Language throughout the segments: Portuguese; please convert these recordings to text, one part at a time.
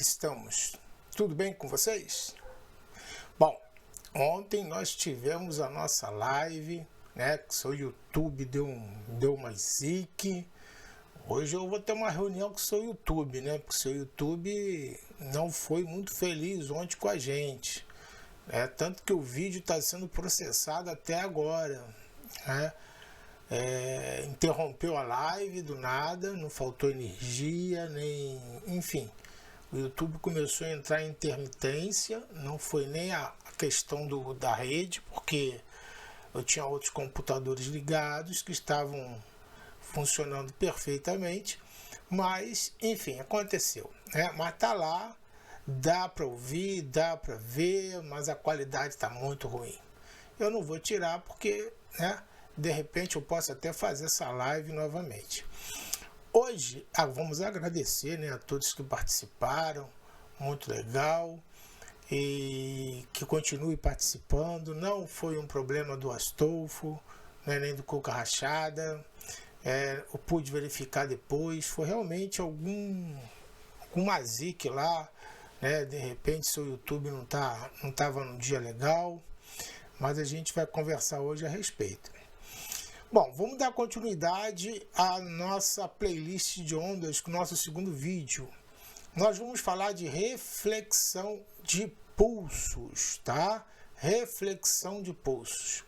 que estamos? Tudo bem com vocês? Bom, ontem nós tivemos a nossa live, né? Que o YouTube deu uma zique. Hoje eu vou ter uma reunião com o seu YouTube, né? Porque o seu YouTube não foi muito feliz ontem com a gente. Tanto que o vídeo está sendo processado até agora, né? Interrompeu a live do nada, não faltou energia, nem... Enfim, o YouTube começou a entrar em intermitência, não foi nem a questão da rede, porque eu tinha outros computadores ligados que estavam funcionando perfeitamente, mas, enfim, aconteceu, né? Mas tá lá, dá para ouvir, dá para ver, mas a qualidade está muito ruim. Eu não vou tirar porque, né? De repente eu posso até fazer essa live novamente. Hoje vamos agradecer, né, a todos que participaram, muito legal, e que continue participando. Não foi um problema do Astolfo, né, nem do Cuca Rachada, eu pude verificar depois, foi realmente alguma zique lá, né, de repente seu YouTube não estava num dia legal, mas a gente vai conversar hoje a respeito. Bom, vamos dar continuidade à nossa playlist de ondas com o nosso segundo vídeo. Nós vamos falar de reflexão de pulsos, tá? Reflexão de pulsos.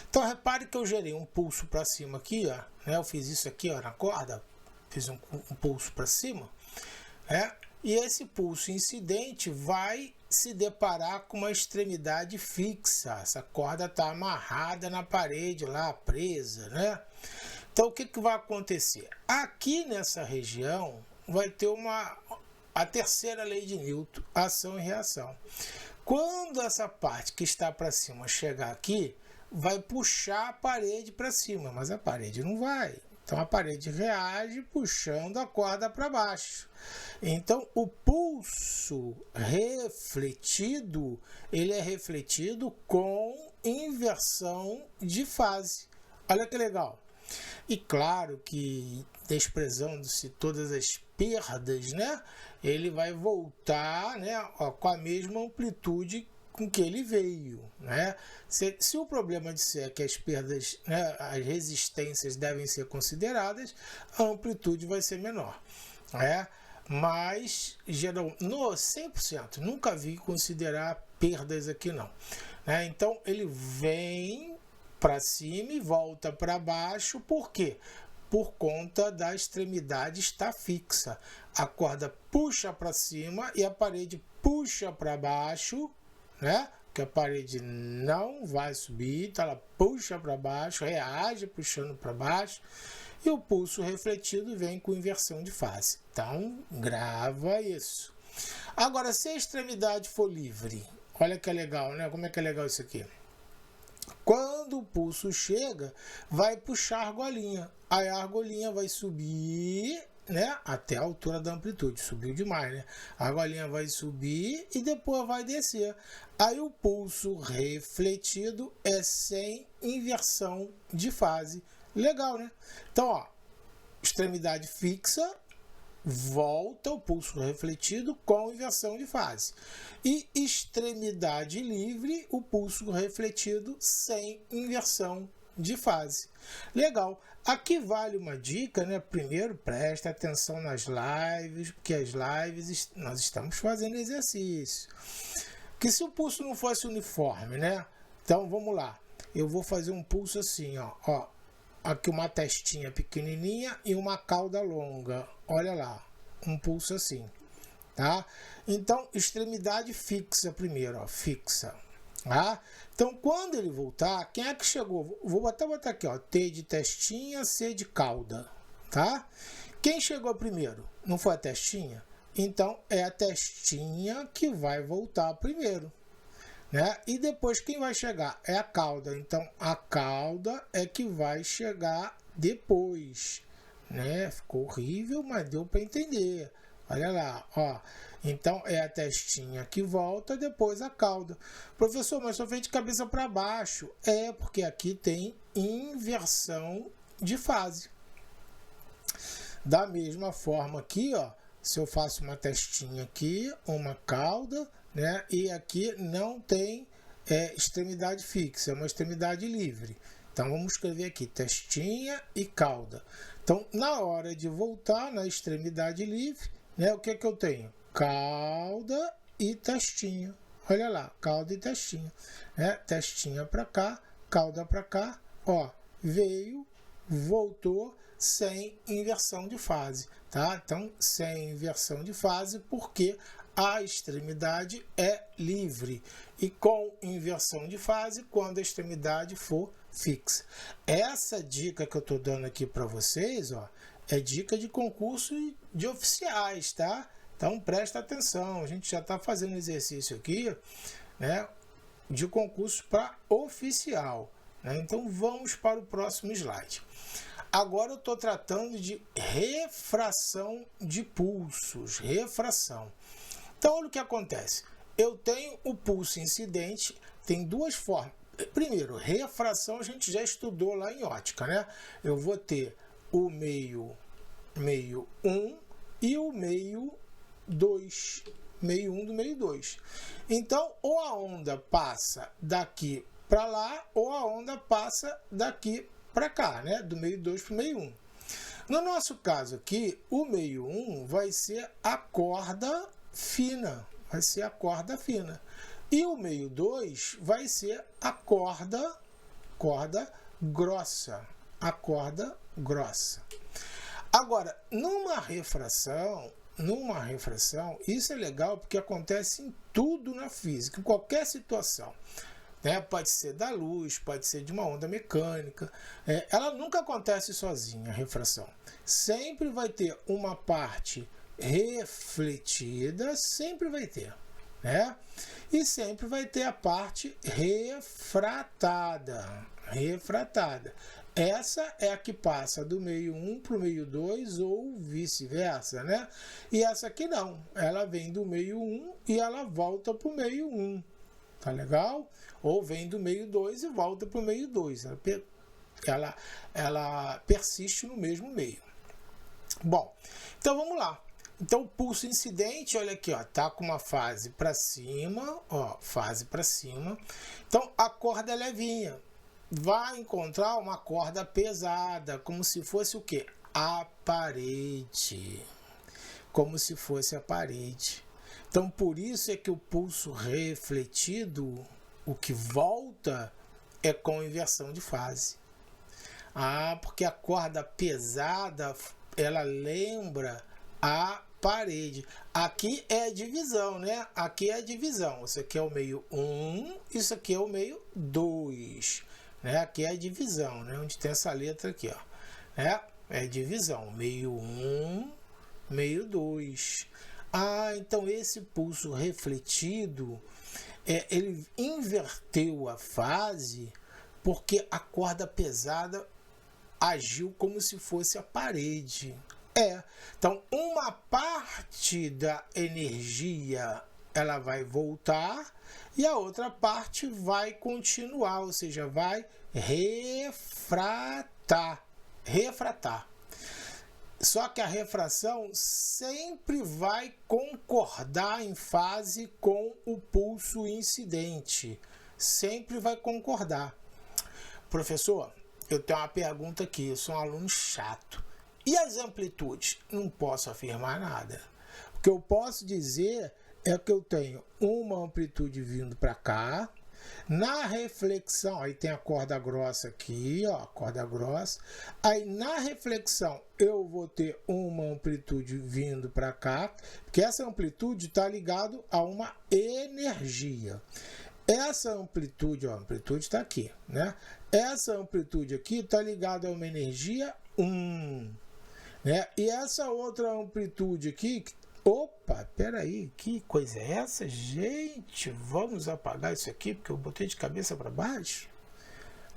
Então, repare que eu gerei um pulso para cima aqui, ó, né? Eu fiz isso aqui, ó, na corda, fiz um pulso para cima, né? E esse pulso incidente vai se deparar com uma extremidade fixa. Essa corda está amarrada na parede lá, presa, né? Então o que vai acontecer? Aqui nessa região vai ter a terceira lei de Newton, ação e reação. Quando essa parte que está para cima chegar aqui, vai puxar a parede para cima, mas a parede não vai. Então a parede reage puxando a corda para baixo. Então o pulso refletido, ele é refletido com inversão de fase. Olha que legal. E claro que, desprezando-se todas as perdas, né, ele vai voltar, né, com a mesma amplitude com que ele veio, né? Se o problema disser que as perdas, né, as resistências devem ser consideradas, a amplitude vai ser menor, né? Mas no 100%, nunca vi considerar perdas aqui não, né? Então ele vem para cima e volta para baixo, por quê? Por conta da extremidade estar fixa. A corda puxa para cima e a parede puxa para baixo, né? Que a parede não vai subir, então ela puxa para baixo, reage puxando para baixo, e o pulso refletido vem com inversão de fase. Então, grava isso. Agora, se a extremidade for livre, olha que legal, né? Como é que é legal isso aqui? Quando o pulso chega, vai puxar a argolinha. Aí a argolinha vai subir, né, até a altura da amplitude. Subiu demais, né? A argolinha vai subir e depois vai descer. Aí o pulso refletido é sem inversão de fase. Legal, né? Então, ó, extremidade fixa, volta o pulso refletido com inversão de fase. E extremidade livre, o pulso refletido sem inversão de fase. Legal. Aqui vale uma dica, né? Primeiro, presta atenção nas lives, porque as lives nós estamos fazendo exercício. Que se o pulso não fosse uniforme, né? Então, vamos lá. Eu vou fazer um pulso assim, ó. Aqui uma testinha pequenininha e uma cauda longa. Olha lá, um pulso assim, tá? Então, extremidade fixa primeiro, ó, fixa. Tá? Então, quando ele voltar, quem é que chegou? Vou até botar aqui, ó, T de testinha, C de cauda, tá? Quem chegou primeiro? Não foi a testinha? Então, é a testinha que vai voltar primeiro, né? E depois quem vai chegar? É a cauda. Então, a cauda é que vai chegar depois, né? Ficou horrível, mas deu para entender. Olha lá, ó. Então, é a testinha que volta, depois a cauda. Professor, mas só fez de cabeça para baixo. É, porque aqui tem inversão de fase. Da mesma forma aqui, ó, se eu faço uma testinha aqui, uma cauda, né? E aqui não tem extremidade fixa, é uma extremidade livre. Então vamos escrever aqui testinha e cauda. Então na hora de voltar na extremidade livre, né? O que que eu tenho? Cauda e testinha. Olha lá, cauda e testinha, né? Testinha para cá, cauda para cá, ó, veio, voltou sem inversão de fase, tá? Então, sem inversão de fase, porque a extremidade é livre. E com inversão de fase, quando a extremidade for fixa. Essa dica que eu estou dando aqui para vocês, ó, é dica de concurso de oficiais, tá? Então, presta atenção, a gente já está fazendo exercício aqui, né, de concurso para oficial, né? Então, vamos para o próximo slide. Agora eu estou tratando de refração de pulsos, refração. Então, olha o que acontece. Eu tenho o pulso incidente, tem duas formas. Primeiro, refração a gente já estudou lá em ótica, né? Eu vou ter o meio 1 e o meio 2, meio 1 do meio 2. Então, ou a onda passa daqui para lá, ou a onda passa daqui para cá, né? Do meio 2 para o meio 1. No nosso caso aqui, o meio 1 vai ser a corda fina, vai ser a corda fina. E o meio 2 vai ser a corda grossa, a corda grossa. Agora, numa refração, isso é legal porque acontece em tudo na física, em qualquer situação. Né? Pode ser da luz, pode ser de uma onda mecânica. Ela nunca acontece sozinha, a refração. Sempre vai ter uma parte refletida, sempre vai ter. Né? E sempre vai ter a parte refratada. Essa é a que passa do meio 1 para o meio 2 ou vice-versa, né? E essa aqui não, ela vem do meio 1 e ela volta para o meio 1, tá legal? Ou vem do meio 2 e volta para o meio 2, ela persiste no mesmo meio. Bom, então vamos lá. Então o pulso incidente, olha aqui, ó, tá com uma fase para cima, ó, fase para cima. Então a corda é levinha. Vai encontrar uma corda pesada, como se fosse o quê? A parede. Como se fosse a parede. Então, por isso é que o pulso refletido, o que volta, é com inversão de fase. Porque a corda pesada, ela lembra a parede. Aqui é a divisão, né? Aqui é a divisão. Isso aqui é o meio 1, isso aqui é o meio 2. Né? Aqui é a divisão, né? Onde tem essa letra aqui, ó. É divisão, meio 1, meio 2. Então esse pulso refletido, ele inverteu a fase porque a corda pesada agiu como se fosse a parede. Então uma parte da energia ela vai voltar e a outra parte vai continuar, ou seja, vai refratar. Só que a refração sempre vai concordar em fase com o pulso incidente. Sempre vai concordar. Professor, eu tenho uma pergunta aqui, eu sou um aluno chato. E as amplitudes? Não posso afirmar nada. O que eu posso dizer é que eu tenho uma amplitude vindo para cá. Na reflexão, aí tem a corda grossa aqui, ó, corda grossa. Aí na reflexão eu vou ter uma amplitude vindo para cá, porque essa amplitude está ligada a uma energia. Essa amplitude, ó, a amplitude está aqui, né? Essa amplitude aqui está ligada a uma energia 1, né? E essa outra amplitude aqui, opa, peraí, que coisa é essa? Gente, vamos apagar isso aqui, porque eu botei de cabeça para baixo,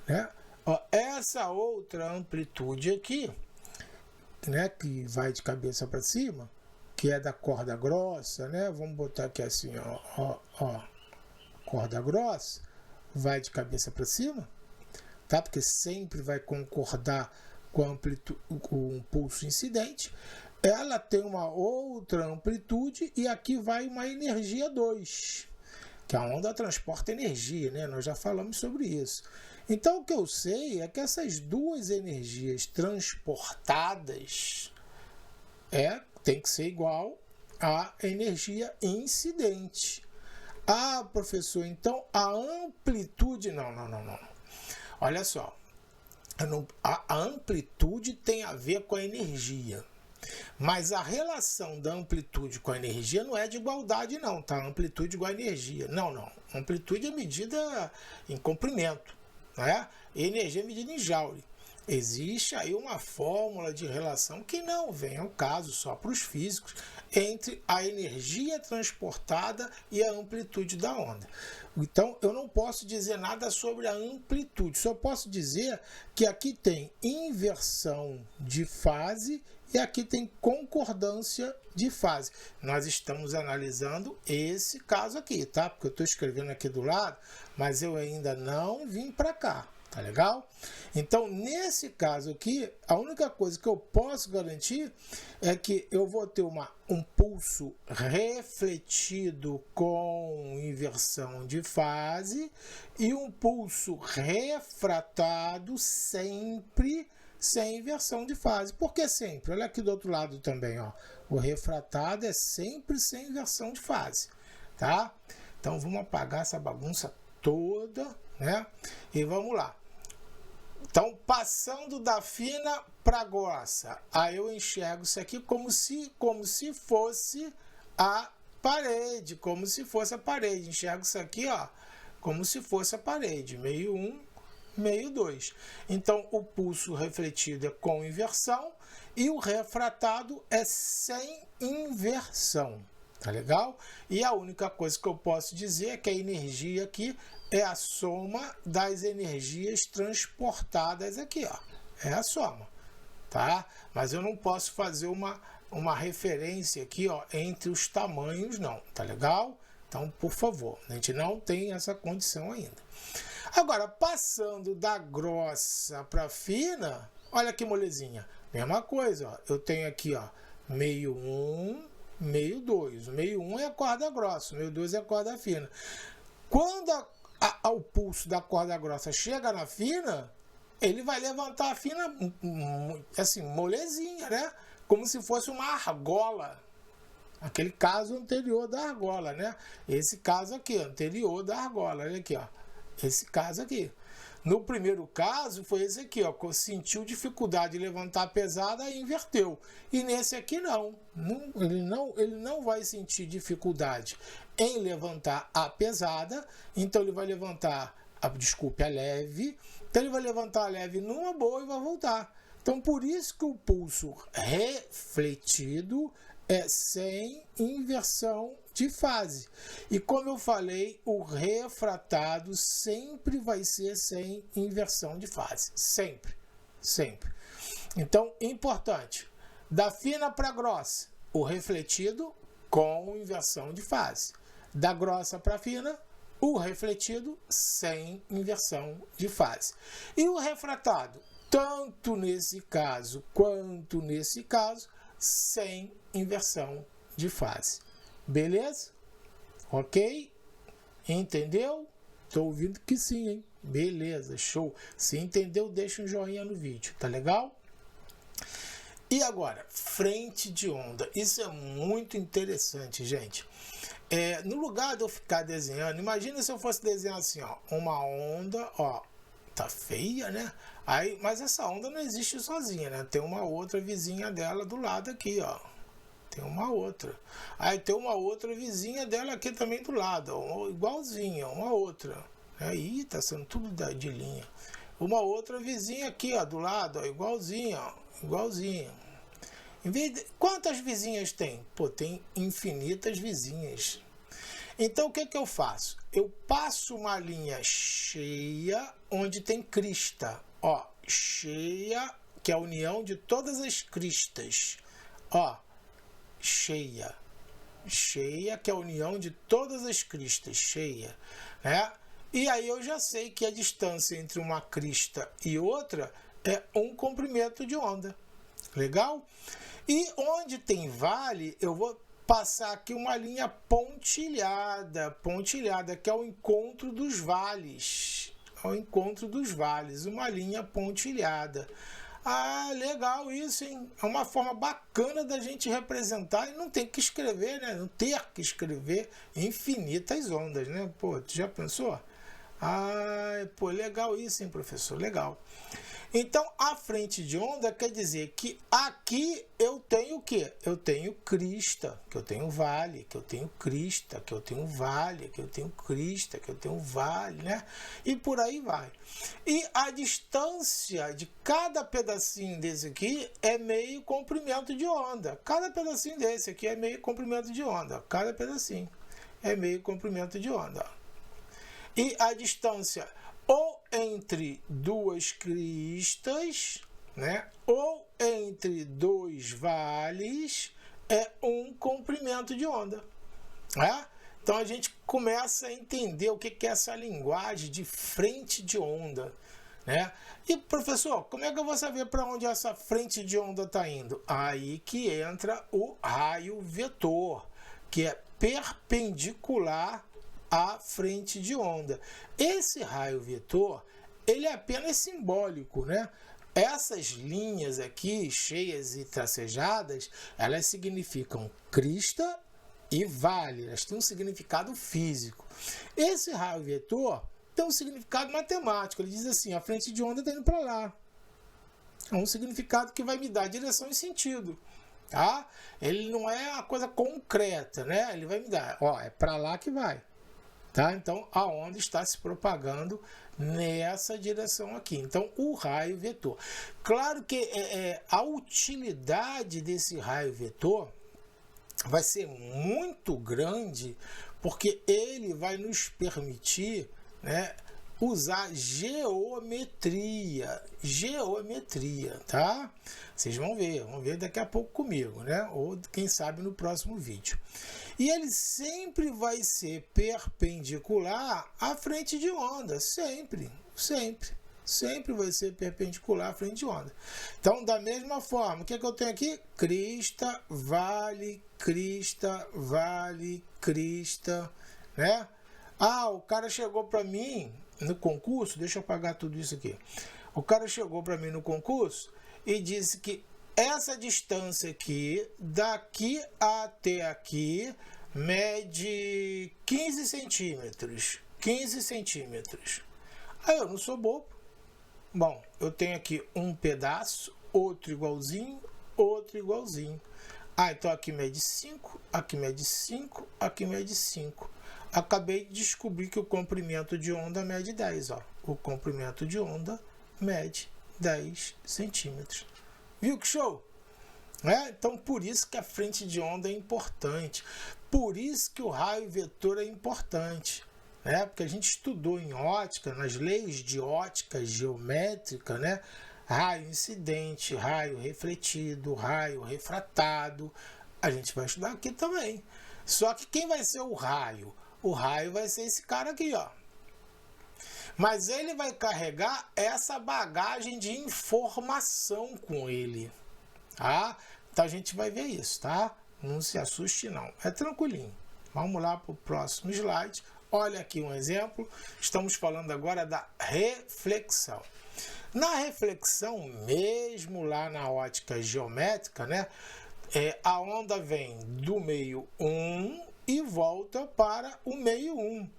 né? Ó, essa outra amplitude aqui, né, que vai de cabeça para cima, que é da corda grossa, né? Vamos botar aqui assim, ó, corda grossa, vai de cabeça para cima, tá? Porque sempre vai concordar com a amplitude, com o pulso incidente. ela tem uma outra amplitude e aqui vai uma energia 2, que a onda transporta energia, né? Nós já falamos sobre isso. Então, o que eu sei é que essas duas energias transportadas tem que ser igual à energia incidente. Ah, professor, então a amplitude... Não. Olha só, a amplitude tem a ver com a energia. Mas a relação da amplitude com a energia não é de igualdade, não, tá? Amplitude igual a energia. Não. Amplitude é medida em comprimento, né? Energia é medida em joule. Existe aí uma fórmula de relação que não vem ao caso só para os físicos entre a energia transportada e a amplitude da onda. Então, eu não posso dizer nada sobre a amplitude, só posso dizer que aqui tem inversão de fase e aqui tem concordância de fase. Nós estamos analisando esse caso aqui, tá? Porque eu estou escrevendo aqui do lado, mas eu ainda não vim para cá. Tá legal? Então, nesse caso aqui, a única coisa que eu posso garantir é que eu vou ter um pulso refletido com inversão de fase e um pulso refratado sempre sem inversão de fase. Por que sempre? Olha aqui do outro lado também, ó. O refratado é sempre sem inversão de fase, tá? Então, vamos apagar essa bagunça toda, né? E vamos lá. Então, passando da fina para grossa, aí eu enxergo isso aqui como se fosse a parede, Enxergo isso aqui, ó, como se fosse a parede, meio 1, meio 2. Então, o pulso refletido é com inversão e o refratado é sem inversão. Tá legal? E a única coisa que eu posso dizer é que a energia aqui é a soma das energias transportadas aqui, ó. É a soma, tá? Mas eu não posso fazer uma referência aqui, ó, entre os tamanhos, não, tá legal? Então, por favor, a gente não tem essa condição ainda. Agora, passando da grossa para fina, olha que molezinha. Mesma coisa, ó. Eu tenho aqui, ó, meio 1, meio 2. O meio 1 é a corda grossa, o meio 2 é a corda fina. Quando o pulso da corda grossa chega na fina, ele vai levantar a fina assim, molezinha, né? Como se fosse uma argola. Aquele caso anterior da argola, né? Esse caso aqui, anterior da argola. Olha aqui, ó. Esse caso aqui. No primeiro caso, foi esse aqui, ó. Sentiu dificuldade de levantar a pesada e inverteu. E nesse aqui não. Ele não vai sentir dificuldade em levantar a pesada. Então ele vai levantar, a leve. Então ele vai levantar a leve numa boa e vai voltar. Então por isso que o pulso refletido é sem inversão de fase. E como eu falei, o refratado sempre vai ser sem inversão de fase. Sempre. Então, importante. Da fina para grossa, o refletido com inversão de fase. Da grossa para fina, o refletido sem inversão de fase. E o refratado, tanto nesse caso quanto nesse caso, sem inversão de fase. Beleza? Ok? Entendeu? Tô ouvindo que sim, hein? Beleza, show. Se entendeu, deixa um joinha no vídeo, tá legal? E agora, frente de onda. Isso é muito interessante, gente. No lugar de eu ficar desenhando, imagina se eu fosse desenhar assim, ó, uma onda, ó, tá feia, né? Mas essa onda não existe sozinha, né? Tem uma outra vizinha dela do lado aqui, ó. Tem uma outra. Aí tem uma outra vizinha dela aqui também do lado, ó, igualzinha, uma outra. Aí tá sendo tudo de linha. Uma outra vizinha aqui, ó, do lado, ó, igualzinha, ó, igualzinha. Quantas vizinhas tem? Pô, tem infinitas vizinhas. Então o que eu faço? Eu passo uma linha cheia onde tem crista, ó, cheia, que é a união de todas as cristas, ó, cheia, que é a união de todas as cristas, cheia, né? E aí eu já sei que a distância entre uma crista e outra é um comprimento de onda. Legal? E onde tem vale, eu vou passar aqui uma linha pontilhada, que é o encontro dos vales. Ao encontro dos vales, uma linha pontilhada. Ah, legal isso, hein? É uma forma bacana da gente representar e não tem que escrever, né? Não ter que escrever infinitas ondas, né? Pô, tu já pensou? Ah, pô, legal isso, hein, professor? Legal. Então, a frente de onda quer dizer que aqui eu tenho o quê? Eu tenho crista, que eu tenho vale, que eu tenho crista, que eu tenho vale, que eu tenho crista, que eu tenho vale, né? E por aí vai. E a distância de cada pedacinho desse aqui é meio comprimento de onda. Cada pedacinho desse aqui é meio comprimento de onda. Cada pedacinho é meio comprimento de onda. E a distância ou entre duas cristas, né, ou entre dois vales, é um comprimento de onda. Né? Então a gente começa a entender o que é essa linguagem de frente de onda. Né? E professor, como é que eu vou saber para onde essa frente de onda está indo? Aí que entra o raio vetor, que é perpendicular à frente de onda. Esse raio vetor, ele é apenas simbólico, né? Essas linhas aqui, cheias e tracejadas, elas significam crista e vale, elas têm um significado físico. Esse raio vetor tem um significado matemático, ele diz assim, a frente de onda está indo para lá. É um significado que vai me dar direção e sentido. Tá? Ele não é uma coisa concreta, né? Ele vai me dar, ó, é para lá que vai. Tá? Então, a onda está se propagando nessa direção aqui. Então, o raio vetor. Claro que a utilidade desse raio vetor vai ser muito grande, porque ele vai nos permitir, né, usar geometria, tá? Vocês vão ver daqui a pouco comigo, né? Ou quem sabe no próximo vídeo. E ele sempre vai ser perpendicular à frente de onda, sempre vai ser perpendicular à frente de onda. Então, da mesma forma, o que eu tenho aqui? Crista, vale, né? Ah, o cara chegou para mim no concurso, deixa eu apagar tudo isso aqui. O cara chegou para mim no concurso e disse que essa distância aqui, daqui até aqui, mede 15 centímetros. 15 centímetros. Aí eu não sou bobo. Bom, eu tenho aqui um pedaço, outro igualzinho, outro igualzinho. Ah, então aqui mede 5, aqui mede 5, aqui mede 5. Acabei de descobrir que o comprimento de onda mede 10. Ó. O comprimento de onda mede 10 centímetros. Viu que show? Então, por isso que a frente de onda é importante. Por isso que o raio vetor é importante. Porque a gente estudou em ótica, nas leis de ótica geométrica, né? Raio incidente, raio refletido, raio refratado. A gente vai estudar aqui também. Só que quem vai ser o raio? O raio vai ser esse cara aqui, ó. Mas ele vai carregar essa bagagem de informação com ele, tá? Então a gente vai ver isso, tá? Não se assuste não, é tranquilinho. Vamos lá para o próximo slide. Olha aqui um exemplo. Estamos falando agora da reflexão. Na reflexão, mesmo lá na ótica geométrica, né? A onda vem do meio 1 e volta para o meio 1.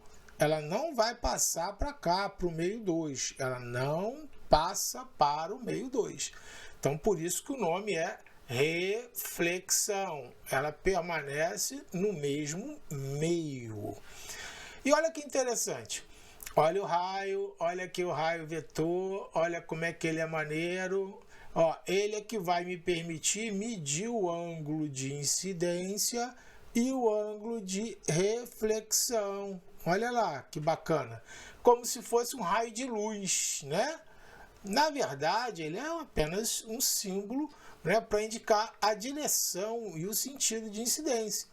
Ela não vai passar para cá, para o meio 2. Ela não passa para o meio 2. Então, por isso que o nome é reflexão. Ela permanece no mesmo meio. E olha que interessante. Olha o raio, olha aqui o raio vetor, olha como é que ele é maneiro. Ó, ele é que vai me permitir medir o ângulo de incidência e o ângulo de reflexão. Olha lá, que bacana. Como se fosse um raio de luz, né? Na verdade, ele é apenas um símbolo, né, para indicar a direção e o sentido de incidência,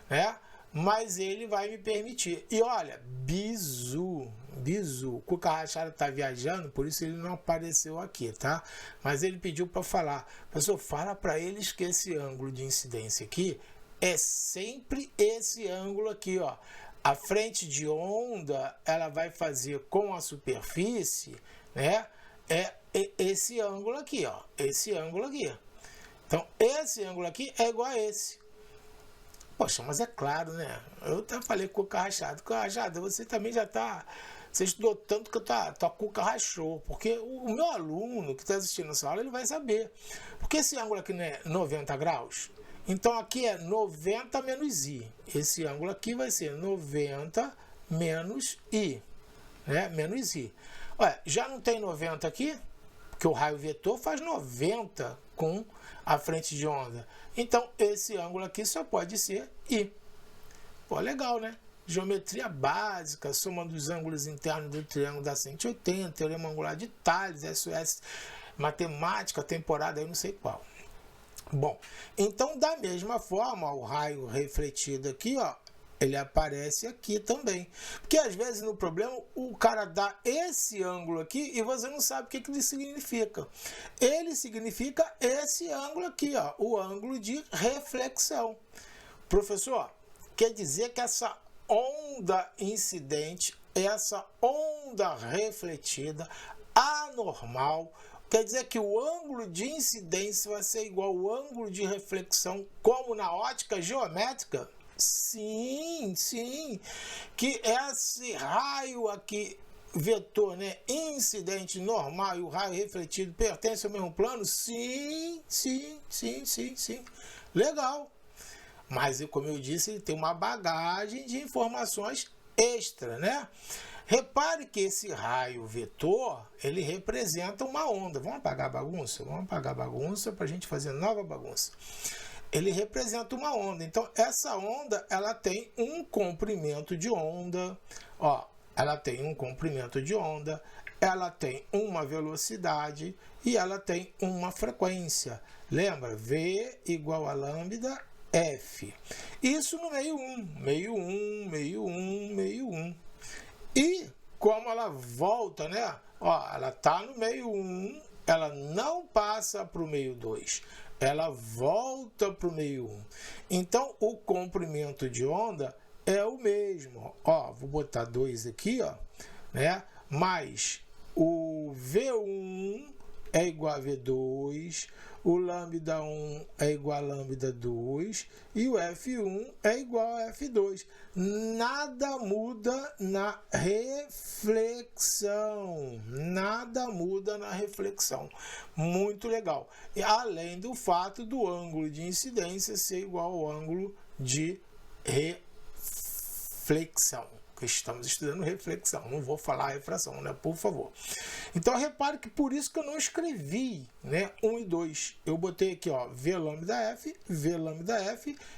né? Mas ele vai me permitir. E olha, bizu, Bizu. O Cuca Rachado tá viajando, por isso ele não apareceu aqui, tá? Mas ele pediu para falar. Professor, fala para eles que esse ângulo de incidência aqui é sempre esse ângulo aqui, ó. A frente de onda, ela vai fazer com a superfície, né? É esse ângulo aqui, ó. Esse ângulo aqui. Então, esse ângulo aqui é igual a esse. Poxa, mas é claro, né? Eu até falei com o Cuca Rachado. Cuca Rachado, você também já tá... Você estudou tanto que tua cuca rachou. Porque o meu aluno que está assistindo essa aula, ele vai saber. Porque esse ângulo aqui não é 90 graus? Então, aqui é 90 menos I. Esse ângulo aqui vai ser 90 menos I. Né? Menos I. Olha, já não tem 90 aqui? Porque o raio vetor faz 90 com a frente de onda. Então, esse ângulo aqui só pode ser I. Pô, legal, né? Geometria básica, soma dos ângulos internos do triângulo dá 180, teorema angular de Tales, SOS, matemática, temporada, eu não sei qual. Bom, então, da mesma forma, o raio refletido aqui, ó, ele aparece aqui também. Porque às vezes no problema o cara dá esse ângulo aqui e você não sabe o que ele significa. Ele significa esse ângulo aqui, ó, o ângulo de reflexão. Professor, quer dizer que essa onda incidente, essa onda refletida, anormal, quer dizer que o ângulo de incidência vai ser igual ao ângulo de reflexão, como na ótica geométrica? Sim, sim, que esse raio aqui, vetor, né, incidente normal e o raio refletido pertencem ao mesmo plano? Sim, sim, sim, sim, sim. Legal. Mas, como eu disse, ele tem uma bagagem de informações extra, né? Repare que esse raio vetor, ele representa uma onda. Vamos apagar a bagunça? Vamos apagar a bagunça para a gente fazer nova bagunça. Ele representa uma onda. Então, essa onda, ela tem um comprimento de onda. Ó, ela tem um comprimento de onda, ela tem uma velocidade e ela tem uma frequência. Lembra? V igual a lambda F. Isso no meio 1. Meio 1, meio 1, meio 1. E como ela volta, né? Ó, ela está no meio 1, ela não passa para o meio 2. Ela volta para o meio 1. Então, o comprimento de onda é o mesmo. Ó, vou botar 2 aqui, ó, né? Mas o V1 é igual a V2, o lambda 1 é igual a lambda 2 e o F1 é igual a F2. Nada muda na reflexão. Nada muda na reflexão. Muito legal. E além do fato do ângulo de incidência ser igual ao ângulo de reflexão. Que estamos estudando reflexão, não vou falar refração, né? Por favor. Então, repare que por isso que eu não escrevi, né, 1 e 2. Eu botei aqui, ó, V lambda F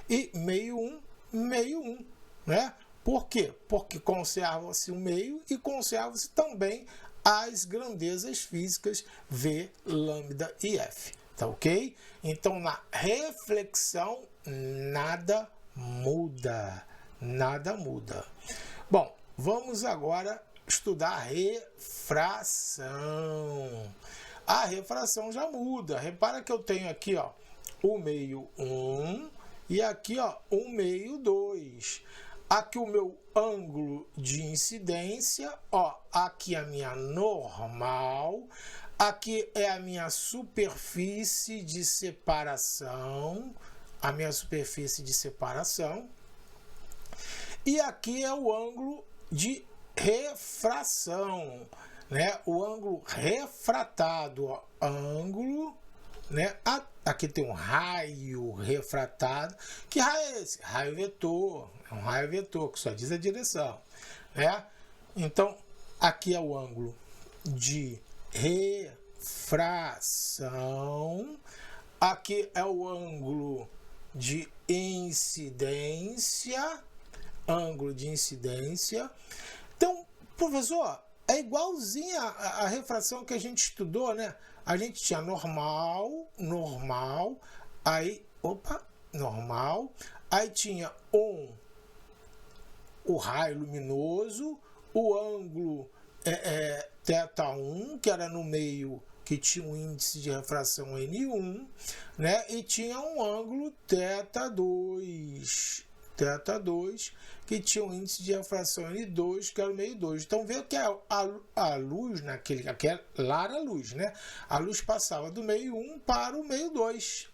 e meio 1, meio 1, né? Por quê? Porque conserva-se o meio e conserva-se também as grandezas físicas V, lambda e F. Tá ok? Então, na reflexão, nada muda. Nada muda. Bom, vamos agora estudar a refração. A refração já muda. Repara que eu tenho aqui, ó, o meio 1 e aqui, ó, o meio 2. Aqui o meu ângulo de incidência, ó, aqui a minha normal, aqui é a minha superfície de separação, e aqui é o ângulo de refração, né? O ângulo refratado, ó, ângulo, né? Aqui tem um raio refratado. Que raio é esse? Raio vetor. É um raio vetor que só diz a direção, né? Então, aqui é o ângulo de refração. Aqui é o ângulo de incidência. Ângulo de incidência. Então, professor, é igualzinha a refração que a gente estudou, né? A gente tinha normal, aí, normal, aí tinha o raio luminoso, o ângulo θ1, que era no meio, que tinha um índice de refração N1, né? E tinha um ângulo θ2, que tinha um índice de refração N2, que era o meio 2. Então, veja que a luz, lá era a luz, né? A luz passava do meio 1 para o meio 2.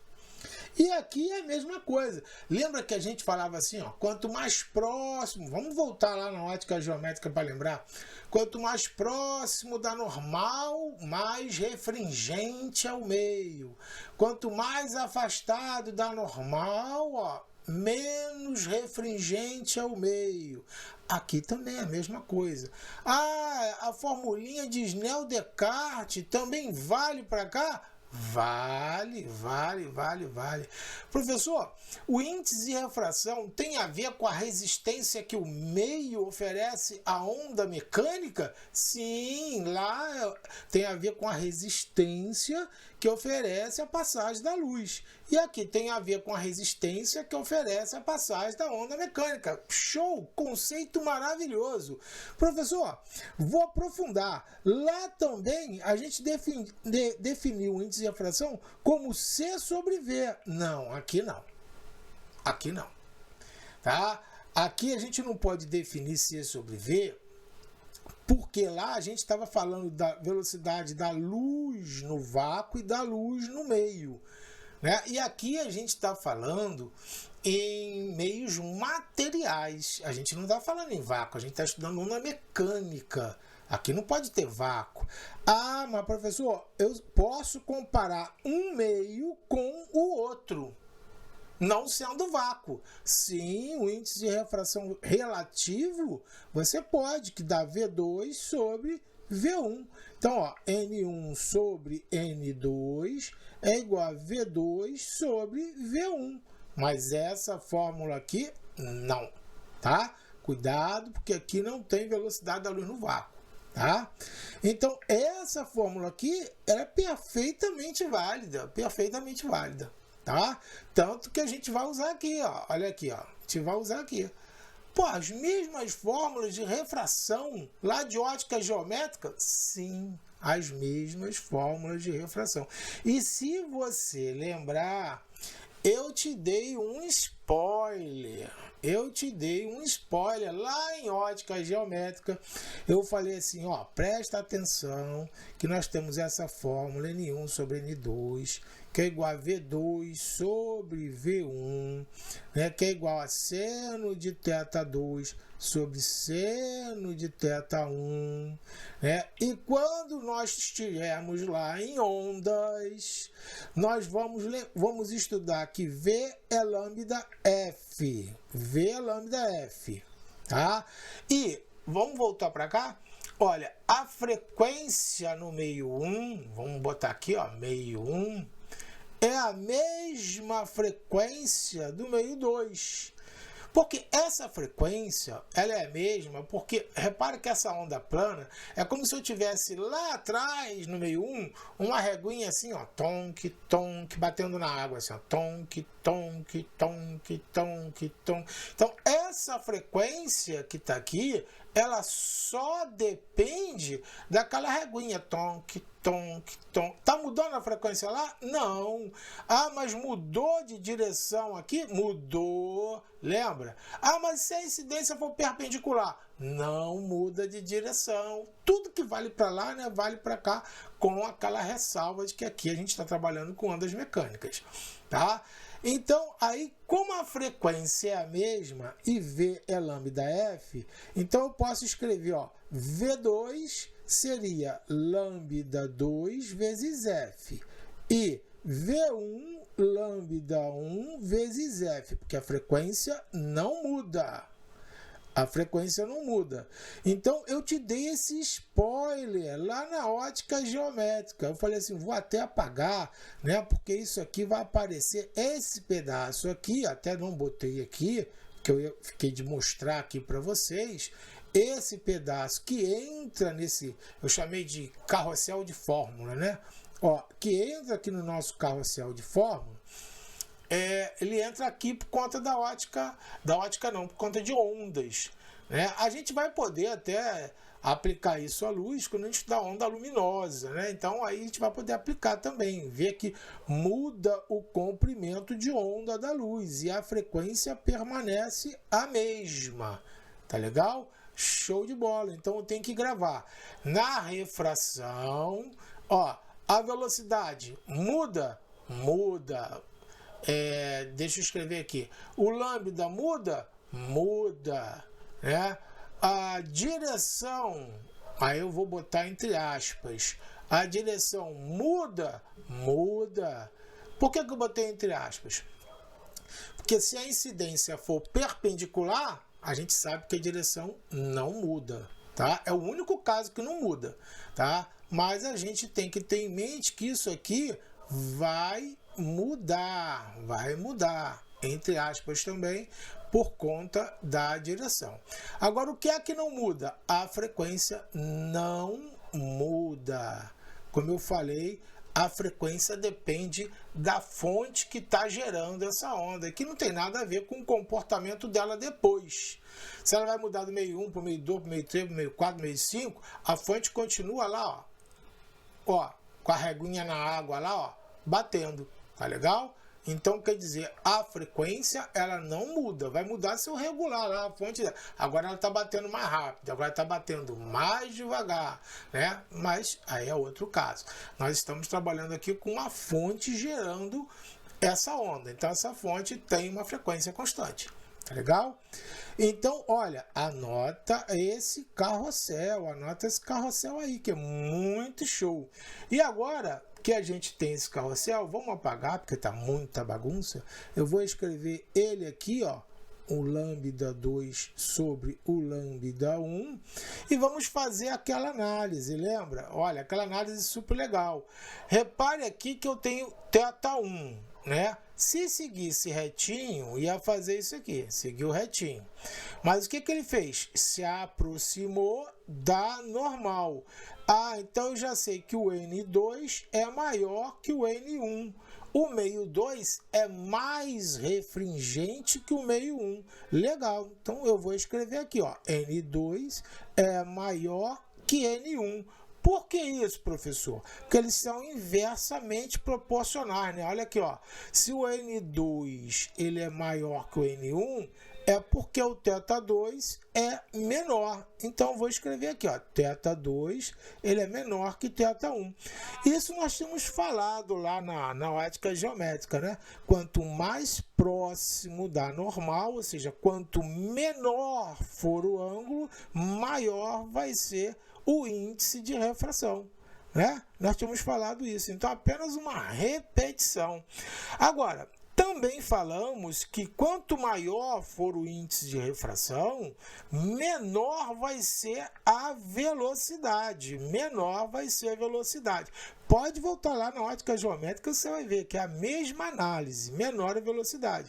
E aqui é a mesma coisa. Lembra que a gente falava assim, ó, quanto mais próximo, vamos voltar lá na ótica geométrica para lembrar, quanto mais próximo da normal, mais refringente é o meio. Quanto mais afastado da normal, ó, menos refringente é o meio. Aqui também é a mesma coisa. A formulinha de Snell-Descartes também vale para cá? Vale. Professor, o índice de refração tem a ver com a resistência que o meio oferece à onda mecânica? Sim, lá tem a ver com a resistência que oferece a passagem da luz. E aqui tem a ver com a resistência que oferece a passagem da onda mecânica. Show! Conceito maravilhoso. Professor, vou aprofundar. Lá também a gente definiu o índice de refração como C sobre V. Não, aqui não. Aqui não. Tá? Aqui a gente não pode definir C sobre V, porque lá a gente estava falando da velocidade da luz no vácuo e da luz no meio. Né? E aqui a gente está falando em meios materiais. A gente não está falando em vácuo, a gente está estudando onda mecânica. Aqui não pode ter vácuo. Ah, mas professor, eu posso comparar um meio com o outro, não sendo vácuo. Sim, o índice de refração relativo, você pode, que dá V2 sobre V1. Então, ó, N1 sobre N2 é igual a V2 sobre V1. Mas essa fórmula aqui, não. Tá? Cuidado, porque aqui não tem velocidade da luz no vácuo. Tá? Então, essa fórmula aqui é perfeitamente válida. Perfeitamente válida. Tá? Tanto que a gente vai usar aqui, ó. Olha aqui, ó. A gente vai usar aqui. Pô, as mesmas fórmulas de refração lá de ótica geométrica? Sim, as mesmas fórmulas de refração. E se você lembrar, eu te dei um spoiler. Lá em ótica geométrica. Eu falei assim, ó, presta atenção que nós temos essa fórmula N1 sobre N2, que é igual a V2 sobre V1, né, que é igual a seno de θ2 sobre seno de θ1, né? E quando nós estivermos lá em ondas, nós vamos estudar que V é lambda F. V é lambda F, tá? E vamos voltar para cá? Olha, a frequência no meio 1, vamos botar aqui, ó, meio 1, é a mesma frequência do meio 2. Porque essa frequência, ela é a mesma, porque repara que essa onda plana é como se eu tivesse lá atrás, no meio 1, uma reguinha assim, ó, tonque, tonque, batendo na água, assim, ó, tonque, tonque, tonque, tonque, tonque. Então, essa frequência que está aqui, ela só depende daquela reguinha, tonque, tonque, tonque. Tá mudando a frequência lá? Não. Ah, mas mudou de direção aqui? Mudou. Lembra? Ah, mas se a incidência for perpendicular? Não muda de direção. Tudo que vale para lá, né, vale para cá, com aquela ressalva de que aqui a gente está trabalhando com ondas mecânicas. Tá? Então, aí, como a frequência é a mesma e V é lambda F, então eu posso escrever, ó, V2 seria lambda 2 vezes F e V1 lambda 1 vezes F, porque a frequência não muda. A frequência não muda. Então, eu te dei esse spoiler lá na ótica geométrica. Eu falei assim, vou até apagar, né? Porque isso aqui vai aparecer, esse pedaço aqui, até não botei aqui, que eu fiquei de mostrar aqui para vocês, esse pedaço que entra nesse, eu chamei de carrossel de fórmula, né? Ó, que entra aqui no nosso carrossel de fórmula, ele entra aqui por conta da ótica não, por conta de ondas, né? A gente vai poder até aplicar isso à luz quando a gente dá onda luminosa, né? Então aí a gente vai poder aplicar também, ver que muda o comprimento de onda da luz e a frequência permanece a mesma, tá legal? Show de bola. Então eu tenho que gravar na refração, ó, a velocidade muda, deixa eu escrever aqui, o lambda muda, né? A direção, aí eu vou botar entre aspas, a direção muda. Por que eu botei entre aspas? Porque se a incidência for perpendicular, a gente sabe que a direção não muda, tá? É o único caso que não muda, tá? Mas a gente tem que ter em mente que isso aqui vai mudar, entre aspas também, por conta da direção. Agora, o que é que não muda? A frequência não muda. Como eu falei, a frequência depende da fonte que está gerando essa onda, que não tem nada a ver com o comportamento dela depois. Se ela vai mudar do meio 1 para o meio 2, para o meio 3, para o meio 4, para o meio 5, a fonte continua lá, ó, com a reguinha na água lá, ó, batendo, tá legal? Então, quer dizer, a frequência, ela não muda. Vai mudar se eu regular lá a fonte dela. Agora ela está batendo mais rápido, agora está batendo mais devagar, né? Mas aí é outro caso. Nós estamos trabalhando aqui com uma fonte gerando essa onda. Então, essa fonte tem uma frequência constante. Tá legal? Então, olha, anota esse carrossel aí, que é muito show. E agora que a gente tem esse carrossel, vamos apagar, porque tá muita bagunça. Eu vou escrever ele aqui, ó, o lambda 2 sobre o lambda 1, e vamos fazer aquela análise, lembra? Olha, aquela análise super legal. Repare aqui que eu tenho θ1, né? Se seguisse retinho, ia fazer isso aqui, seguiu retinho. Mas o que ele fez? Se aproximou da normal. Ah, então eu já sei que o N2 é maior que o N1. O meio 2 é mais refringente que o meio 1. Legal, então eu vou escrever aqui, ó, N2 é maior que N1. Por que isso, professor? Porque eles são inversamente proporcionais, né? Olha aqui, ó. Se o N2 ele é maior que o N1, é porque o θ2 é menor. Então, eu vou escrever aqui, ó, θ2 ele é menor que θ1. Isso nós tínhamos falado lá na ótica geométrica, né? Quanto mais próximo da normal, ou seja, quanto menor for o ângulo, maior vai ser o índice de refração, né? Nós tínhamos falado isso, então apenas uma repetição. Agora, também falamos que quanto maior for o índice de refração, menor vai ser a velocidade, Pode voltar lá na ótica geométrica, você vai ver que é a mesma análise, menor a velocidade.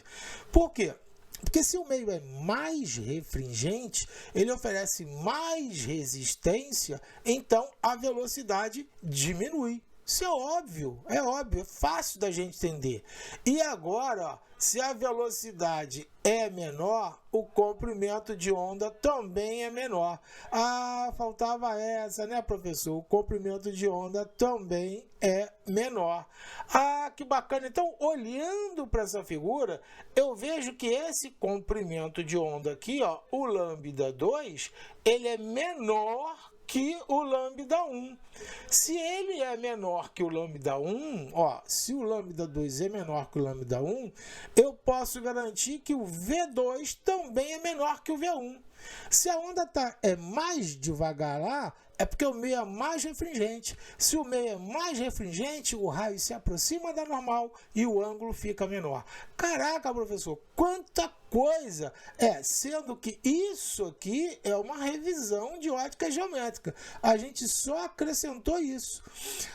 Por quê? Porque se o meio é mais refringente, ele oferece mais resistência, então a velocidade diminui. Isso é óbvio, é fácil da gente entender. E agora, ó, se a velocidade é menor, o comprimento de onda também é menor. Ah, faltava essa, né, professor? O comprimento de onda também é menor. Ah, que bacana. Então, olhando para essa figura, eu vejo que esse comprimento de onda aqui, ó, o lambda 2, ele é menor que o lambda 1. Se ele é menor que o lambda 1, ó, se o lambda 2 é menor que o lambda 1, eu posso garantir que o V2 também é menor que o V1. Se a onda é mais devagar lá, é porque o meio é mais refringente. Se o meio é mais refringente, o raio se aproxima da normal e o ângulo fica menor. Caraca, professor, quanta coisa! Sendo que isso aqui é uma revisão de ótica geométrica. A gente só acrescentou isso.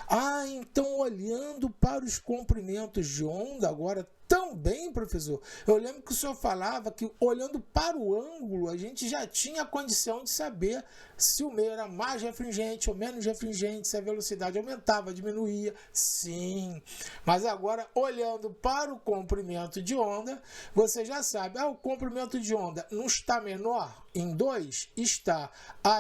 Ah, então olhando para os comprimentos de onda, agora Também, professor, eu lembro que o senhor falava que olhando para o ângulo, a gente já tinha a condição de saber se o meio era mais refringente ou menos refringente, se a velocidade aumentava, diminuía. Sim, mas agora olhando para o comprimento de onda, você já sabe, o comprimento de onda não está menor em 2? Está.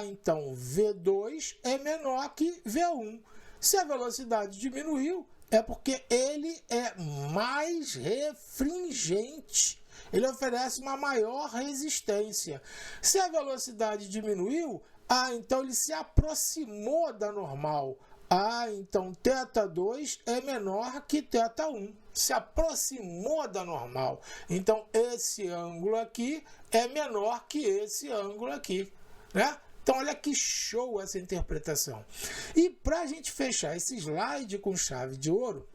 Então V2 é menor que V1. Se a velocidade diminuiu, é porque ele é mais refringente. Ele oferece uma maior resistência. Se a velocidade diminuiu, então ele se aproximou da normal. Então θ2 é menor que θ1. Se aproximou da normal. Então esse ângulo aqui é menor que esse ângulo aqui, né? Então, olha que show essa interpretação. E para a gente fechar esse slide com chave de ouro,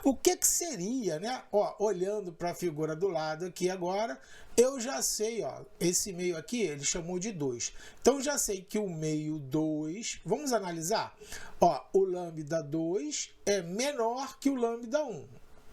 o que seria, né? Olhando para a figura do lado aqui agora, eu já sei, esse meio aqui, ele chamou de 2. Então, já sei que o meio 2, vamos analisar? O lambda 2 é menor que o lambda 1.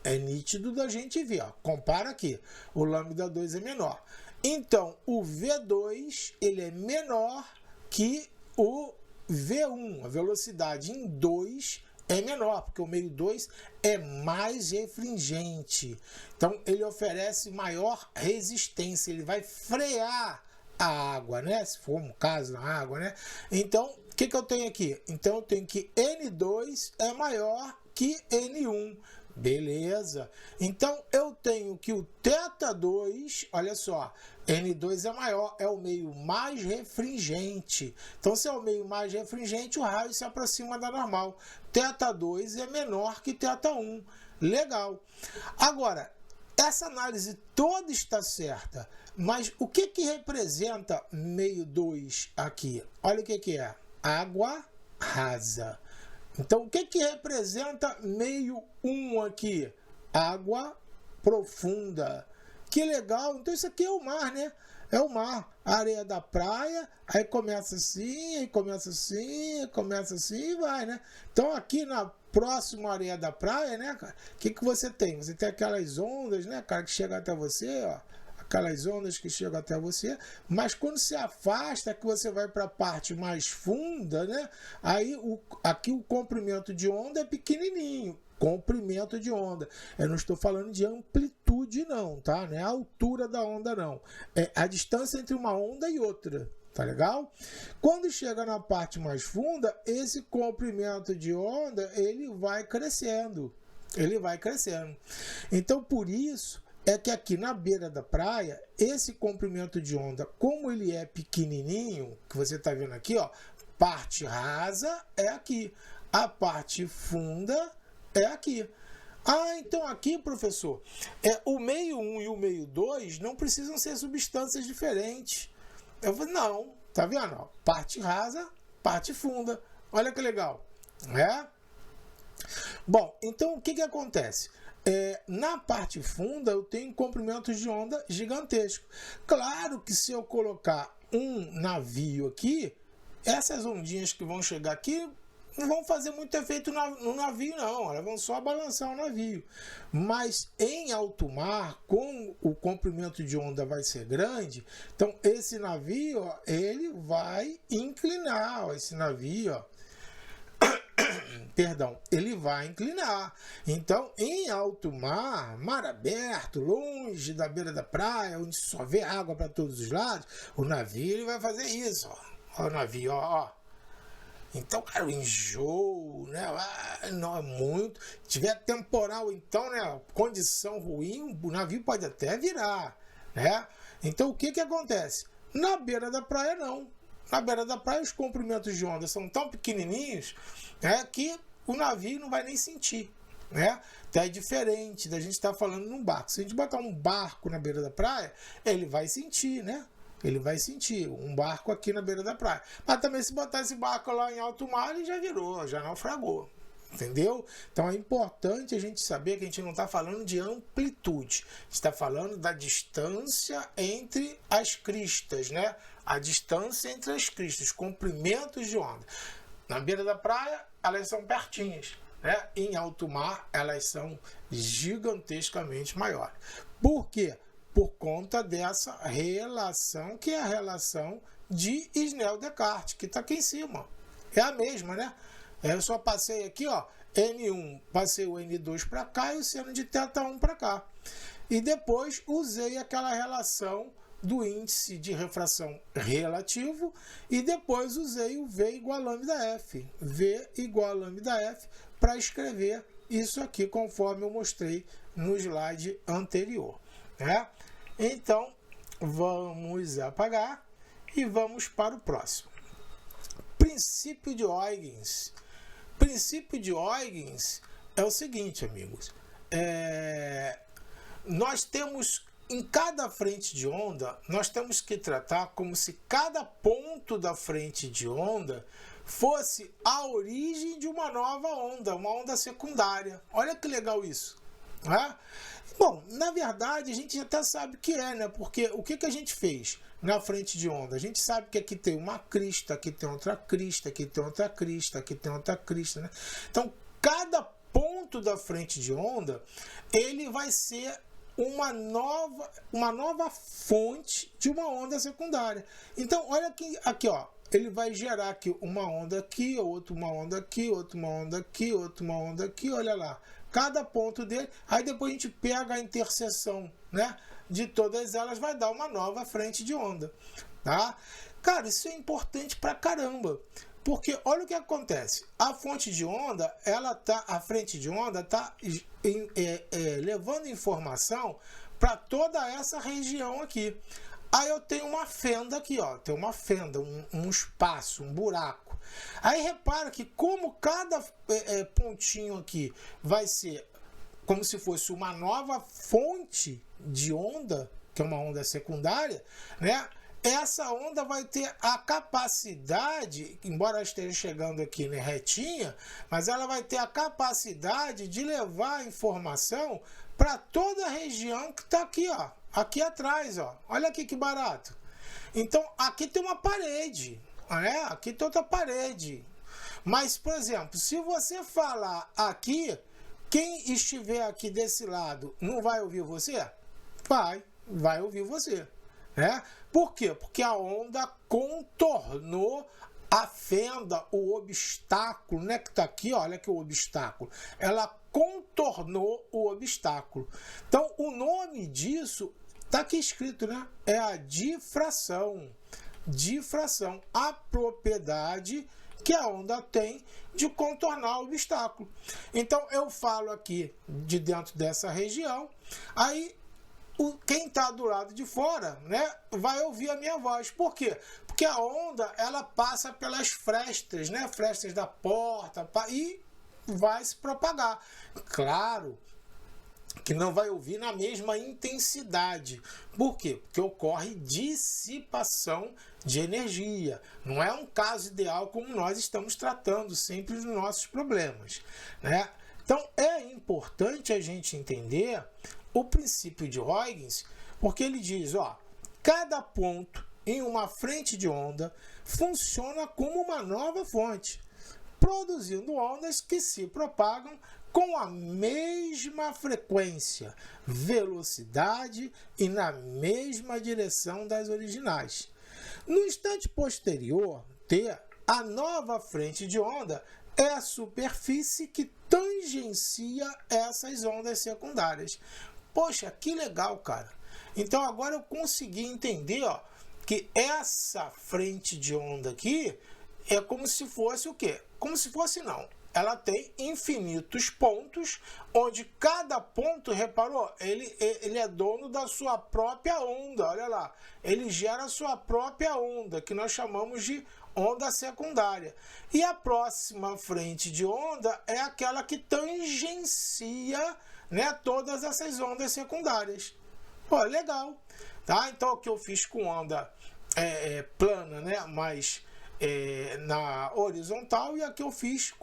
É nítido da gente ver, compara aqui, o lambda 2 é menor. Então, o V2 ele é menor que o V1. A velocidade em 2 é menor, porque o meio 2 é mais refringente. Então, ele oferece maior resistência, ele vai frear a água, né? Se for um caso na água, né? Então, o que eu tenho aqui? Então, eu tenho que N2 é maior que N1. Beleza. Então, eu tenho que o θ2, olha só, N2 é maior, é o meio mais refringente. Então, se é o meio mais refringente, o raio se aproxima da normal. θ2 é menor que θ1. Legal. Agora, essa análise toda está certa, mas o que representa meio 2 aqui? Olha o que é. Água rasa. Então, o que representa meio 1 aqui? Água profunda. Que legal. Então, isso aqui é o mar, né? É o mar. A areia da praia, aí começa assim, aí começa assim, começa assim e vai, né? Então, aqui na próxima areia da praia, né, cara? O que você tem? Você tem aquelas ondas, né, cara, que chegam até você, aquelas ondas que chegam até você, mas quando se afasta, que você vai para a parte mais funda, né? Aí aqui o comprimento de onda é pequenininho, comprimento de onda. Eu não estou falando de amplitude não, tá? Não é a altura da onda não, é a distância entre uma onda e outra. Tá legal? Quando chega na parte mais funda, esse comprimento de onda, ele vai crescendo. Ele vai crescendo. Então, por isso, é que aqui na beira da praia, esse comprimento de onda, como ele é pequenininho, que você está vendo aqui, parte rasa é aqui, a parte funda é aqui. Então aqui, professor, o meio 1 e o meio 2 não precisam ser substâncias diferentes. Eu falei, não, tá vendo? Parte rasa, parte funda. Olha que legal. Bom, então o que acontece? Na parte funda eu tenho comprimentos de onda gigantesco. Claro que se eu colocar um navio aqui, essas ondinhas que vão chegar aqui não vão fazer muito efeito no navio não, elas vão só balançar o navio. Mas em alto mar, como o comprimento de onda vai ser grande, então esse navio, ele vai inclinar, esse navio, perdão, ele vai inclinar. Então, em alto mar, mar aberto, longe da beira da praia, onde só vê água para todos os lados, o navio ele vai fazer isso, ó o navio, Então, cara, o enjoo, né? Não é muito. Se tiver temporal, então, né? Condição ruim, o navio pode até virar, né? Então, o que acontece? Na beira da praia, não. Na beira da praia, os comprimentos de onda são tão pequenininhos, né, que o navio não vai nem sentir, né? Então, é diferente da gente estar falando num barco. Se a gente botar um barco na beira da praia, ele vai sentir, né? Ele vai sentir um barco aqui na beira da praia. Mas também se botar esse barco lá em alto mar, ele já virou, já naufragou. Entendeu? Então é importante a gente saber que a gente não está falando de amplitude. A gente está falando da distância entre as cristas, né? A distância entre as cristas, comprimentos de onda. Na beira da praia, elas são pertinhas. né? Em alto mar, elas são gigantescamente maiores. Por quê? Por conta dessa relação, que é a relação de Snell-Descartes, que está aqui em cima. É a mesma, né? Eu só passei aqui, ó, N1, passei o N2 para cá e o seno de θ1 para cá. E depois usei aquela relação do índice de refração relativo e depois usei o V igual a lambda F. V igual a lambda F para escrever isso aqui conforme eu mostrei no slide anterior, né? Então, vamos apagar e vamos para o próximo. Princípio de Huygens. Princípio de Huygens é o seguinte, amigos. Nós temos, em cada frente de onda, nós temos que tratar como se cada ponto da frente de onda fosse a origem de uma nova onda, uma onda secundária. Olha que legal isso, né? Bom, na verdade, a gente até sabe que é, né? Porque o que a gente fez na frente de onda? A gente sabe que aqui tem uma crista, aqui tem outra crista, aqui tem outra crista, aqui tem outra crista, né? Então, cada ponto da frente de onda, ele vai ser uma nova fonte de uma onda secundária. Então, olha aqui, ó. Ele vai gerar aqui uma onda aqui, outra uma onda aqui, outra uma onda aqui, outra uma onda aqui, olha lá. Cada ponto dele, aí depois a gente pega a interseção, né, de todas elas, vai dar uma nova frente de onda, tá? Cara, isso é importante pra caramba, porque olha o que acontece. A fonte de onda, a frente de onda está levando informação para toda essa região aqui. Aí eu tenho uma fenda aqui, ó, tem uma fenda, um espaço, um buraco. Aí repara que como cada pontinho aqui vai ser como se fosse uma nova fonte de onda, que é uma onda secundária, né? Essa onda vai ter a capacidade, embora ela esteja chegando aqui, né, retinha, mas ela vai ter a capacidade de levar a informação para toda a região que está aqui, ó, aqui atrás, ó. Olha aqui que barato. Então, aqui tem uma parede, né? Aqui tem outra parede. Mas, por exemplo, se você falar aqui, quem estiver aqui desse lado não vai ouvir você? Vai ouvir você, né? Por quê? Porque a onda contornou a fenda, o obstáculo, né? Que está aqui, olha aqui o obstáculo. Ela contornou o obstáculo. Então, o nome disso está aqui escrito, né? É a difração. Difração, a propriedade que a onda tem de contornar o obstáculo. Então, eu falo aqui de dentro dessa região, aí quem está do lado de fora, né, vai ouvir a minha voz. Por quê? Porque a onda, ela passa pelas frestas, né, frestas da porta, e vai se propagar. Claro que não vai ouvir na mesma intensidade. Por quê? Porque ocorre dissipação de energia. Não é um caso ideal como nós estamos tratando sempre dos nossos problemas, né? Então, é importante a gente entender o princípio de Huygens, porque ele diz, ó, cada ponto em uma frente de onda funciona como uma nova fonte, produzindo ondas que se propagam com a mesma frequência, velocidade e na mesma direção das originais. No instante posterior, T, a nova frente de onda é a superfície que tangencia essas ondas secundárias. Poxa, que legal, cara. Então agora eu consegui entender, ó, que essa frente de onda aqui é como se fosse o quê? Como se fosse não. Ela tem infinitos pontos, onde cada ponto, reparou, ele é dono da sua própria onda, olha lá. Ele gera a sua própria onda, que nós chamamos de onda secundária. E a próxima frente de onda é aquela que tangencia, né, todas essas ondas secundárias. Pô, legal. Tá? Então, o que eu fiz com onda plana, né, mas na horizontal, e aqui eu fiz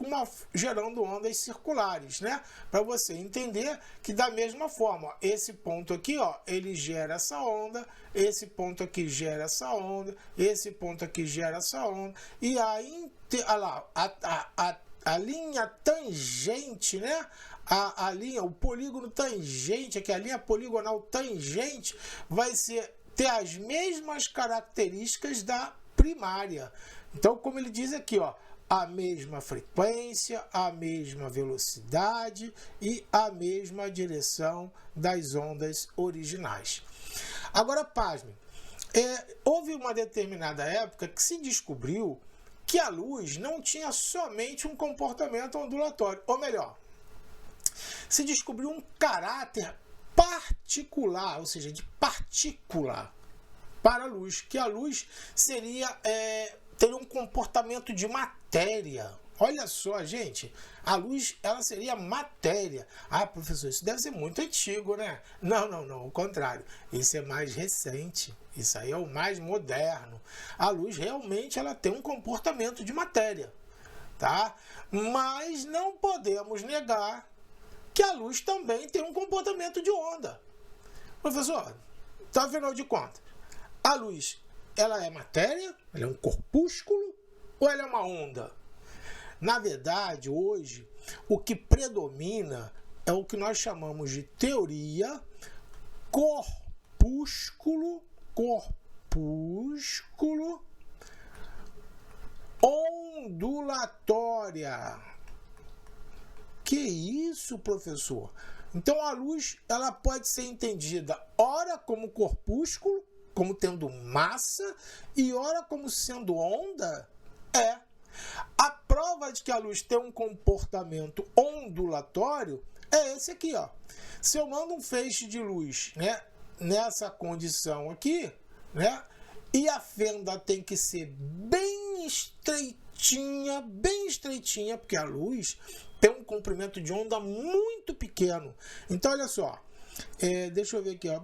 gerando ondas circulares, né? Para você entender que da mesma forma, ó, esse ponto aqui, ó, ele gera essa onda, esse ponto aqui gera essa onda, esse ponto aqui gera essa onda, e aí, olha lá, a linha tangente, né? A linha, o polígono tangente, aqui a linha poligonal tangente vai ter as mesmas características da primária. Então, como ele diz aqui, ó, a mesma frequência, a mesma velocidade e a mesma direção das ondas originais. Agora, pasme, houve uma determinada época que se descobriu que a luz não tinha somente um comportamento ondulatório, ou melhor, se descobriu um caráter particular, ou seja, de partícula para a luz, que a luz teria um comportamento de matéria. Olha só, gente, a luz ela seria matéria. Ah, professor, isso deve ser muito antigo, né? Não, ao contrário. Isso é mais recente. Isso aí é o mais moderno. A luz realmente ela tem um comportamento de matéria, tá? Mas não podemos negar que a luz também tem um comportamento de onda. Professor, então, afinal de contas, a luz ela é matéria? Ela é um corpúsculo? Ou ela é uma onda? Na verdade, hoje, o que predomina é o que nós chamamos de teoria corpúsculo ondulatória. Que isso, professor? Então, a luz ela pode ser entendida ora como corpúsculo, como tendo massa, e ora como sendo onda? A prova de que a luz tem um comportamento ondulatório é esse aqui, ó. Se eu mando um feixe de luz, né, nessa condição aqui, né, e a fenda tem que ser bem estreitinha, porque a luz tem um comprimento de onda muito pequeno. Então, olha só, deixa eu ver aqui, ó,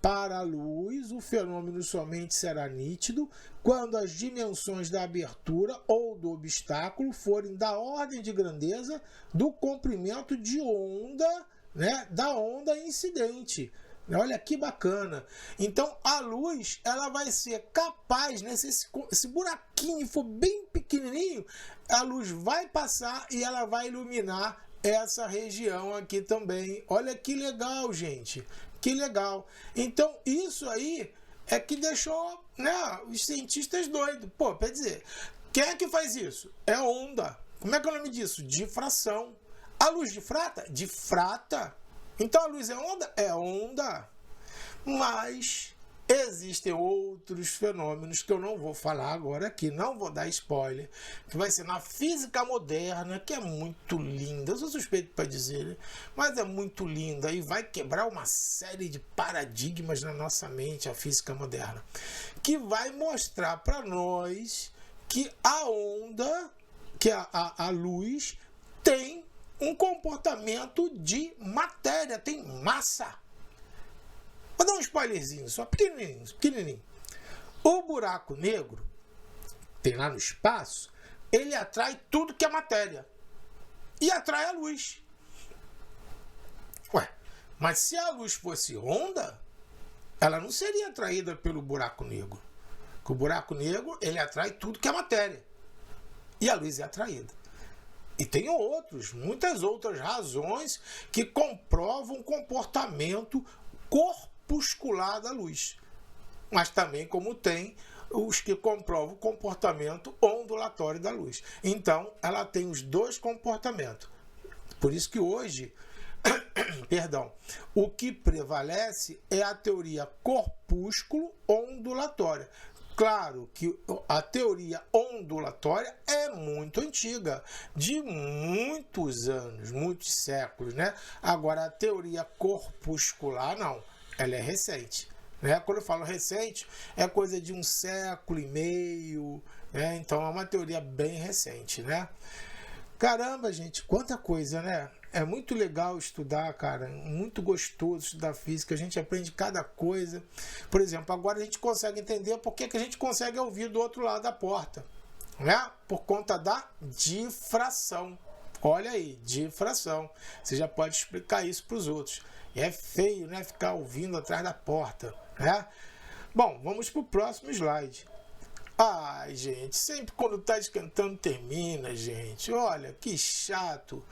para a luz, o fenômeno somente será nítido quando as dimensões da abertura ou do obstáculo forem da ordem de grandeza do comprimento de onda, né, da onda incidente. Olha que bacana. Então, a luz ela vai ser capaz, né, se esse buraquinho for bem pequenininho, a luz vai passar e ela vai iluminar essa região aqui também. Olha que legal, gente. Que legal. Então, isso aí é que deixou, né, os cientistas doidos. Pô, quer dizer, quem é que faz isso? É onda. Como é que é o nome disso? Difração. A luz difrata? Difrata. Então, a luz é onda? É onda. Mas existem outros fenômenos que eu não vou falar agora aqui, não vou dar spoiler, que vai ser na física moderna, que é muito linda. Eu sou suspeito para dizer, né? Mas é muito linda e vai quebrar uma série de paradigmas na nossa mente, a física moderna, que vai mostrar para nós que a onda, que a luz tem um comportamento de matéria, tem massa. Vou dar um spoilerzinho, só pequenininho. O buraco negro, tem lá no espaço, ele atrai tudo que é matéria. E atrai a luz. Ué, mas se a luz fosse onda, ela não seria atraída pelo buraco negro. Porque o buraco negro, ele atrai tudo que é matéria. E a luz é atraída. E tem muitas outras razões que comprovam o comportamento corpuscular da luz. Mas também como tem os que comprovam o comportamento ondulatório da luz. Então, ela tem os dois comportamentos. Por isso que hoje, o que prevalece é a teoria corpúsculo-ondulatória. Claro que a teoria ondulatória é muito antiga, de muitos anos, muitos séculos, né? Agora, a teoria corpuscular, não, ela é recente, né? Quando eu falo recente, é coisa de 1,5 séculos, né? Então, é uma teoria bem recente, né? Caramba, gente, quanta coisa, né? É muito legal estudar, cara, muito gostoso estudar física, a gente aprende cada coisa. Por exemplo, agora a gente consegue entender por que a gente consegue ouvir do outro lado da porta, né? Por conta da difração. Olha aí, difração. Você já pode explicar isso para os outros. E é feio, né? Ficar ouvindo atrás da porta, né? Bom, vamos para o próximo slide. Ai, gente, sempre quando tá esquentando termina, gente. Olha, que chato.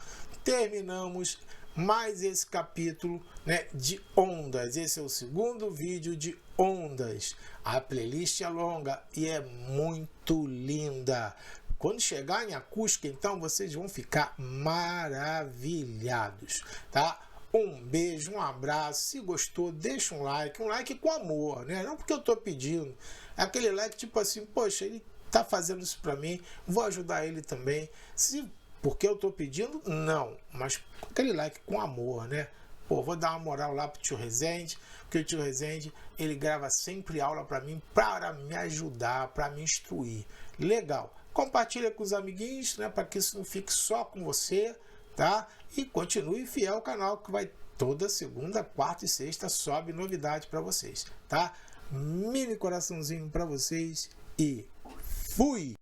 Terminamos mais esse capítulo, né, de ondas. Esse é o segundo vídeo de ondas. A playlist é longa e é muito linda. Quando chegar em acústica, então, vocês vão ficar maravilhados, tá? Um beijo, um abraço. Se gostou, deixa um like com amor, né? Não porque eu tô pedindo. É aquele like tipo assim, poxa, ele tá fazendo isso pra mim, vou ajudar ele também. Se porque eu tô pedindo, não, mas aquele like com amor, né? Pô, vou dar uma moral lá pro tio Rezende, porque o tio Rezende, ele grava sempre aula pra mim, para me ajudar, para me instruir. Legal. Compartilha com os amiguinhos, né, para que isso não fique só com você, tá? E continue fiel ao canal, que vai toda segunda, quarta e sexta sobe novidade para vocês, tá? Mini coraçãozinho para vocês e fui!